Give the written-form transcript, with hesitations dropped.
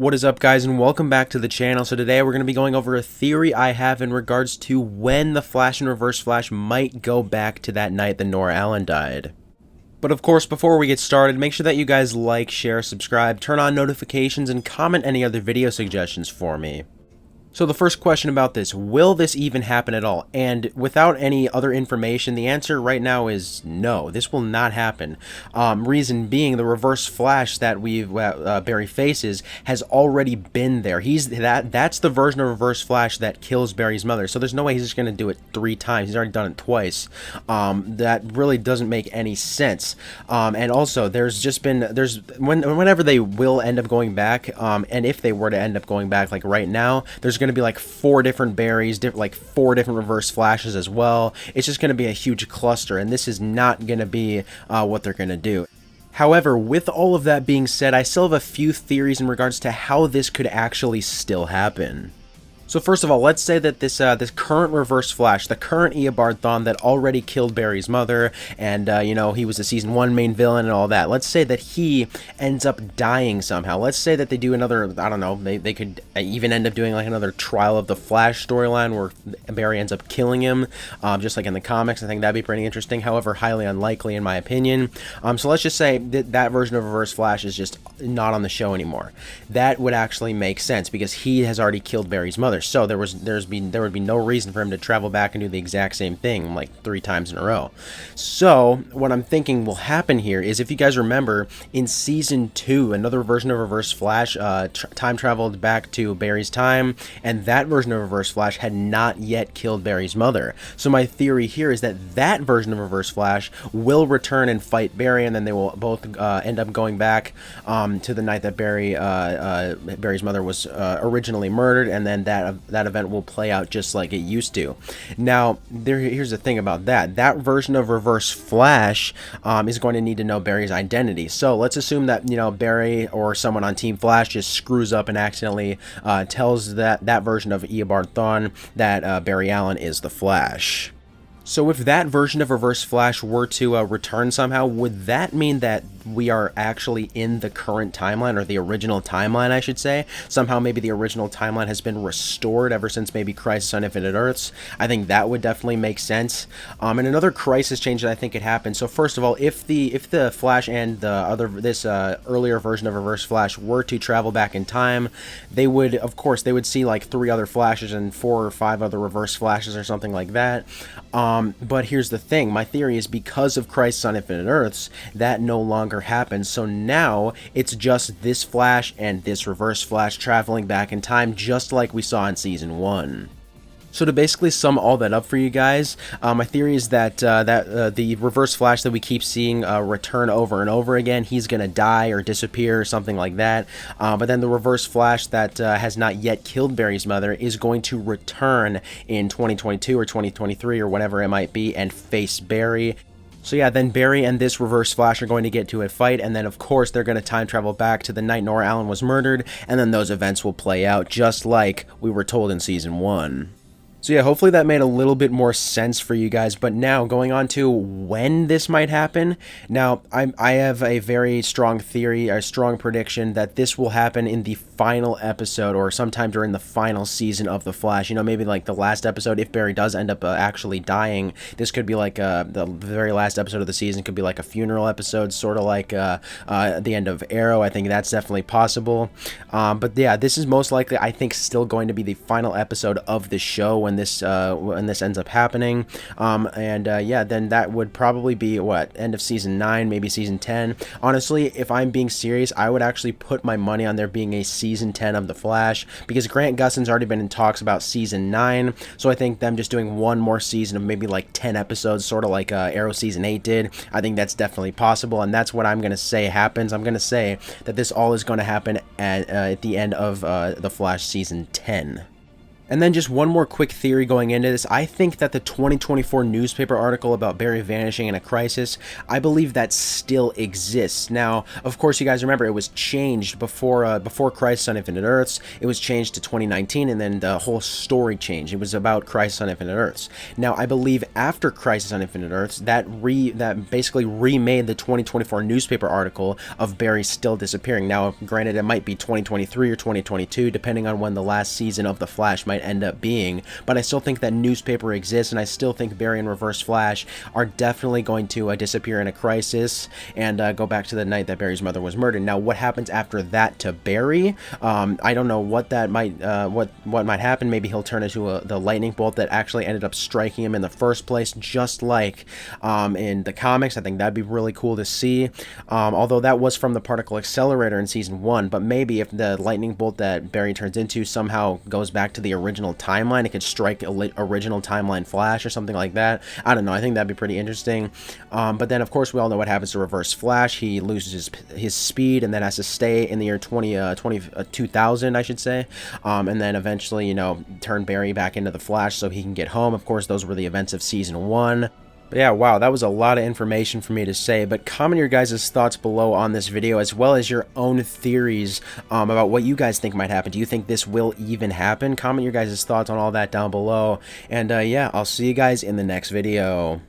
What is up, guys, and welcome back to the channel. So today we're going to be going over a theory I have in regards to when the Flash and Reverse Flash might go back to that night that Nora Allen died. But of course, before we get started, make sure that you guys like, share, subscribe, turn on notifications, and comment any other video suggestions for me. So the first question about this, will this even happen at all? And without any other information, the answer right now is no, this will not happen. Reason being, the Reverse Flash that Barry faces has already been there. That's the version of Reverse Flash that kills Barry's mother. So there's no way he's just going to do it 3 times. He's already done it twice. That really doesn't make any sense. And also, whenever they will end up going back, and if they were to end up going back, like right now, there's going to be like 4 different Barrys, like 4 different Reverse Flashes as well. It's just going to be a huge cluster, and this is not going to be what they're going to do. However, with all of that being said, I still have a few theories in regards to how this could actually still happen. So first of all, let's say that this current Reverse Flash, the current Eobard Thawne that already killed Barry's mother, and he was a season 1 main villain and all that. Let's say that he ends up dying somehow. Let's say that they do another, I don't know, they could even end up doing like another Trial of the Flash storyline where Barry ends up killing him, just like in the comics. I think that'd be pretty interesting. However, highly unlikely in my opinion. So let's just say that version of Reverse Flash is just not on the show anymore. That would actually make sense because he has already killed Barry's mother. So there would be no reason for him to travel back and do the exact same thing like 3 times in a row. So what I'm thinking will happen here is, if you guys remember, in season 2, another version of Reverse Flash time traveled back to Barry's time, and that version of Reverse Flash had not yet killed Barry's mother. So my theory here is that that version of Reverse Flash will return and fight Barry, and then they will both end up going back to the night that Barry's mother was originally murdered, and then that event will play out just like it used to. Now, here's the thing about that. That version of Reverse Flash is going to need to know Barry's identity. So let's assume that, Barry or someone on Team Flash just screws up and accidentally tells that version of Eobard Thawne that Barry Allen is the Flash. So if that version of Reverse Flash were to return somehow, would that mean that we are actually in the current timeline, or the original timeline, I should say? Somehow maybe the original timeline has been restored ever since maybe Crisis on Infinite Earths. I think that would definitely make sense. And another crisis change that I think could happen. So first of all, if the Flash and this earlier version of Reverse Flash were to travel back in time, they would see like 3 other Flashes and 4 or 5 other Reverse Flashes or something like that. But here's the thing. My theory is, because of Crisis on Infinite Earths, that no longer happens. So now it's just this Flash and this Reverse Flash traveling back in time, just like we saw in season 1. So to basically sum all that up for you guys, my theory is that the Reverse Flash that we keep seeing return over and over again, he's going to die or disappear or something like that. But then the Reverse Flash that has not yet killed Barry's mother is going to return in 2022 or 2023 or whatever it might be and face Barry. So yeah, then Barry and this Reverse Flash are going to get to a fight, and then of course they're going to time travel back to the night Nora Allen was murdered, and then those events will play out just like we were told in season 1. So yeah, hopefully that made a little bit more sense for you guys. But now, going on to when this might happen. Now, I have a very strong theory, a strong prediction that this will happen in the final episode, or sometime during the final season of The Flash. Maybe like the last episode, if Barry does end up actually dying. This could be like the very last episode of the season could be like a funeral episode, sort of like the end of Arrow. I think that's definitely possible. But yeah, this is most likely, I think, still going to be the final episode of the show when this ends up happening. Yeah, then that would probably be end of season 9, maybe season 10. Honestly, if I'm being serious, I would actually put my money on there being a season 10 of The Flash, because Grant Gustin's already been in talks about season 9, so I think them just doing one more season of maybe like 10 episodes, sort of like Arrow season 8 did, I think that's definitely possible, and that's what I'm going to say happens. I'm going to say that this all is going to happen at the end of The Flash season 10. And then just one more quick theory going into this. I think that the 2024 newspaper article about Barry vanishing in a crisis, I believe that still exists. Now, of course, you guys remember it was changed before Crisis on Infinite Earths. It was changed to 2019, and then the whole story changed. It was about Crisis on Infinite Earths. Now, I believe after Crisis on Infinite Earths, that basically remade the 2024 newspaper article of Barry still disappearing. Now, granted, it might be 2023 or 2022, depending on when the last season of The Flash might end up being, but I still think that newspaper exists, and I still think Barry and Reverse Flash are definitely going to disappear in a crisis and go back to the night that Barry's mother was murdered. Now, what happens after that to Barry? I don't know what that might what might happen. Maybe he'll turn into the lightning bolt that actually ended up striking him in the first place, just like in the comics. I think that'd be really cool to see. Although that was from the particle accelerator in season 1, but maybe if the lightning bolt that Barry turns into somehow goes back to the original timeline, it could strike original timeline Flash or something like that. I don't know. I think that'd be pretty interesting. But then, of course, we all know what happens to Reverse Flash. He loses his speed and then has to stay in the year 2000, I should say. And then eventually, you know, turn Barry back into the Flash so he can get home. Of course, those were the events of season 1. But yeah, wow, that was a lot of information for me to say, but comment your guys' thoughts below on this video, as well as your own theories about what you guys think might happen. Do you think this will even happen? Comment your guys' thoughts on all that down below, and yeah, I'll see you guys in the next video.